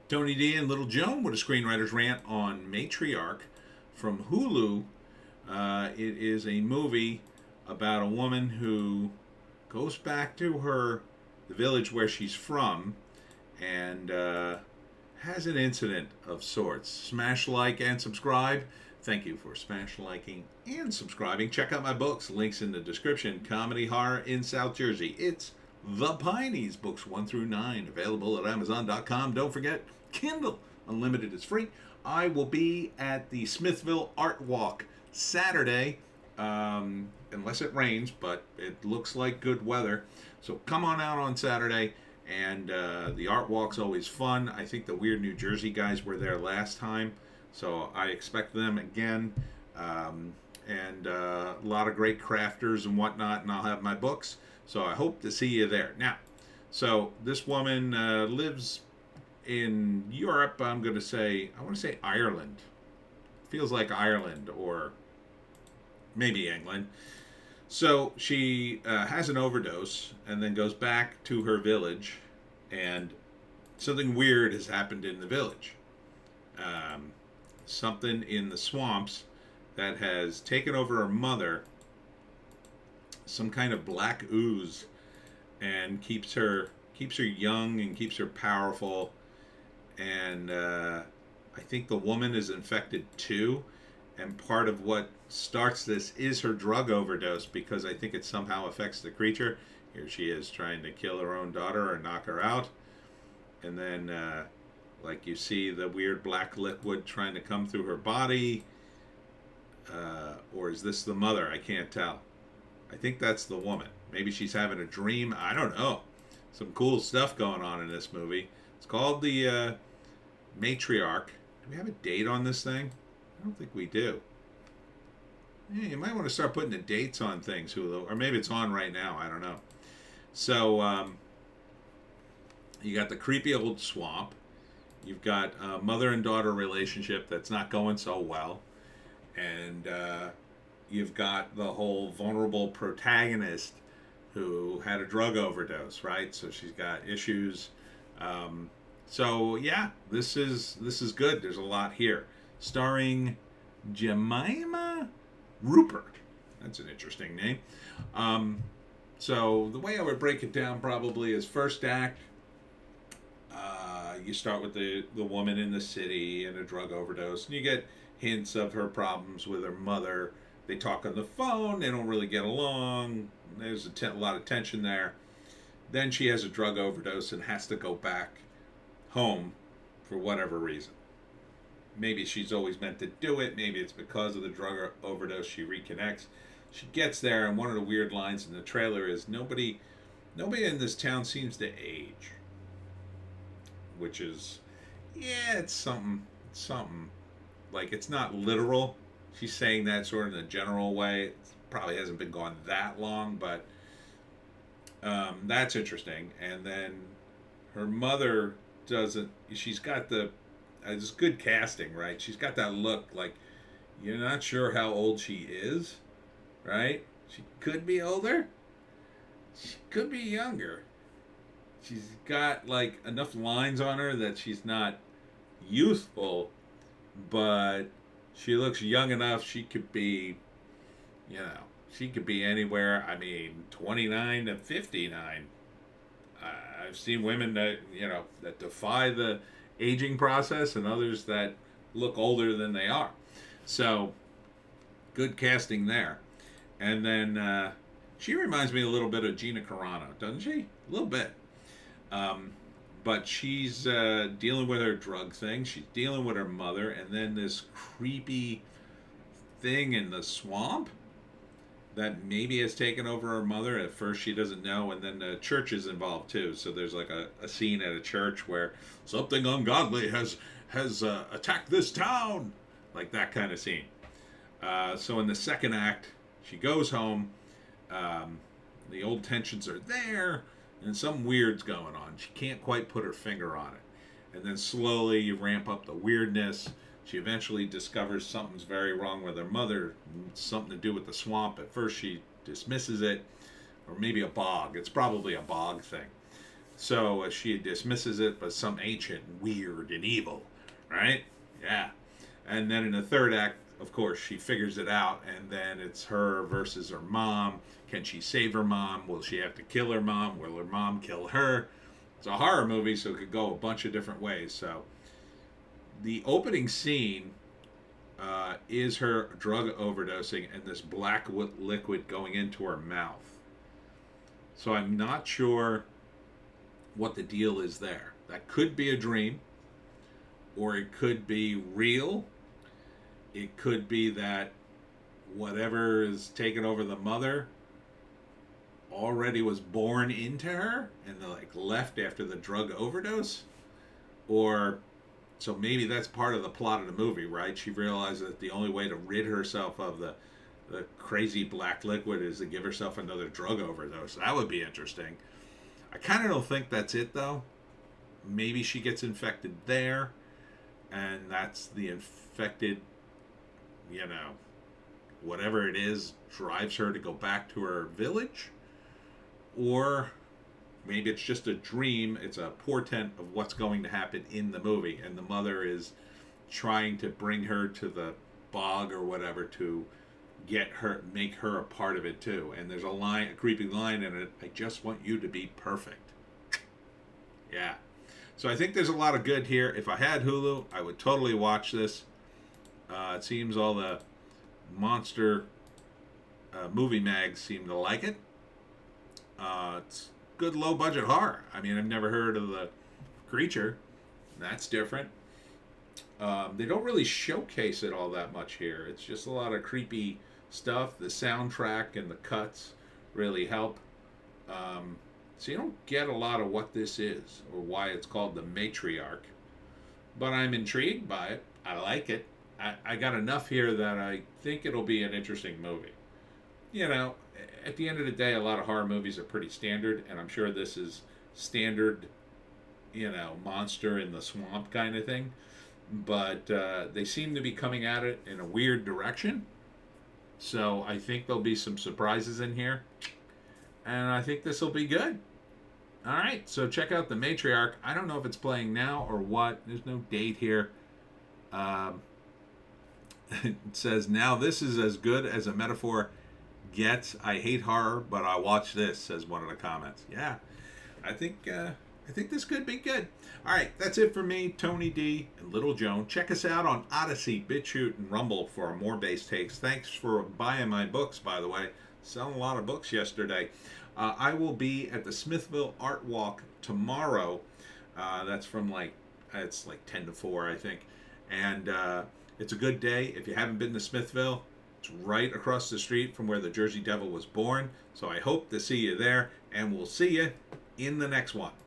Tony D and Little Joan with a screenwriter's rant on Matriarch from Hulu. It is a movie about a woman who goes back to the village where she's from and has an incident of sorts. Smash like and subscribe. Thank you for smash liking and subscribing. Check out my books. Links in the description. Comedy Horror in South Jersey. It's The Pineys, books 1 through 9, available at Amazon.com. Don't forget, Kindle Unlimited is free. I will be at the Smithville Art Walk Saturday, unless it rains, but it looks like good weather. So come on out on Saturday, and the Art Walk's always fun. I think the Weird New Jersey guys were there last time, so I expect them again. And a lot of great crafters and whatnot, and I'll have my books. So I hope to see you there. Now, so this woman lives in Europe. I want to say Ireland. Feels like Ireland or maybe England. So she has an overdose and then goes back to her village, and something weird has happened in the village. Something in the swamps that has taken over her mother, some kind of black ooze, and keeps her young and keeps her powerful. And I think the woman is infected too, and part of what starts this is her drug overdose, because I think it somehow affects the creature. Here she is trying to kill her own daughter or knock her out, and then like you see the weird black liquid trying to come through her body. Or is this the mother? I can't tell. I think that's the woman. Maybe she's having a dream. I don't know. Some cool stuff going on in this movie. It's called the Matriarch. Do we have a date on this thing? I don't think we do. Yeah, you might want to start putting the dates on things, Hulu. Or maybe it's on right now. I don't know. So, you got the creepy old swamp. You've got a mother and daughter relationship that's not going so well. And you've got the whole vulnerable protagonist who had a drug overdose, right? So she's got issues. So yeah, this is good. There's a lot here. Starring Jemima Rupert. That's an interesting name. So the way I would break it down probably is first act. You start with the woman in the city and a drug overdose, and you get hints of her problems with her mother. They talk on the phone. They don't really get along. There's a lot of tension there. Then she has a drug overdose and has to go back home for whatever reason. Maybe she's always meant to do it. Maybe it's because of the drug overdose she reconnects. She gets there, and one of the weird lines in the trailer is nobody in this town seems to age. Which is, yeah, it's something. Like, it's not literal. She's saying that sort of in a general way. It probably hasn't been gone that long, but that's interesting. And then her mother doesn't. She's got it's good casting, right? She's got that look like you're not sure how old she is, right? She could be older. She could be younger. She's got like enough lines on her that she's not youthful, but she looks young enough. She could be, she could be anywhere. I mean, 29 to 59. I've seen women that, that defy the aging process, and others that look older than they are. So, good casting there. And then she reminds me a little bit of Gina Carano, doesn't she? A little bit. But she's dealing with her drug thing. She's dealing with her mother, and then this creepy thing in the swamp that maybe has taken over her mother. At first, she doesn't know, and then the church is involved too. So there's like a scene at a church where something ungodly has attacked this town, like that kind of scene. So in the second act, she goes home. The old tensions are there. And some weird's going on. She can't quite put her finger on it. And then slowly you ramp up the weirdness. She eventually discovers something's very wrong with her mother. Something to do with the swamp. At first she dismisses it. Or maybe a bog. It's probably a bog thing. So she dismisses it, but some ancient, weird, and evil, right? Yeah. And then in the third act, of course, she figures it out, and then it's her versus her mom. Can she save her mom? Will she have to kill her mom? Will her mom kill her? It's a horror movie, so it could go a bunch of different ways. So the opening scene is her drug overdosing and this black liquid going into her mouth. So I'm not sure what the deal is there. That could be a dream, or it could be real. It could be that whatever is taking over the mother already was born into her and like left after the drug overdose. Or so maybe that's part of the plot of the movie, right? She realizes that the only way to rid herself of the crazy black liquid is to give herself another drug overdose. That would be interesting. I kind of don't think that's it, though. Maybe she gets infected there, and that's the infected, whatever it is, drives her to go back to her village. Or maybe it's just a dream. It's a portent of what's going to happen in the movie, and the mother is trying to bring her to the bog or whatever to make her a part of it too. And there's a creepy line in it. I just want you to be perfect. Yeah. So I think there's a lot of good here. If I had Hulu, I would totally watch this. It seems all the monster movie mags seem to like it. It's good low budget horror. I mean, I've never heard of the creature. That's different. They don't really showcase it all that much here. It's just a lot of creepy stuff. The soundtrack and the cuts really help. So you don't get a lot of what this is or why it's called the Matriarch. But I'm intrigued by it. I like it. I got enough here that I think it'll be an interesting movie. At the end of the day, a lot of horror movies are pretty standard, and I'm sure this is standard, monster in the swamp kind of thing. But they seem to be coming at it in a weird direction. So I think there'll be some surprises in here. And I think this will be good. All right, so check out The Matriarch. I don't know if it's playing now or what. There's no date here. It says, now this is as good as a metaphor gets. I hate horror, but I watch this, says one of the comments. Yeah, I think this could be good. All right, that's it for me, Tony D and Little Joan. Check us out on Odysee, Bitchute, and Rumble for more base takes. Thanks for buying my books, by the way. Selling a lot of books yesterday. I will be at the Smithville Art Walk tomorrow. That's from it's 10 to 4, I think. And it's a good day. If you haven't been to Smithville, it's right across the street from where the Jersey Devil was born. So I hope to see you there, and we'll see you in the next one.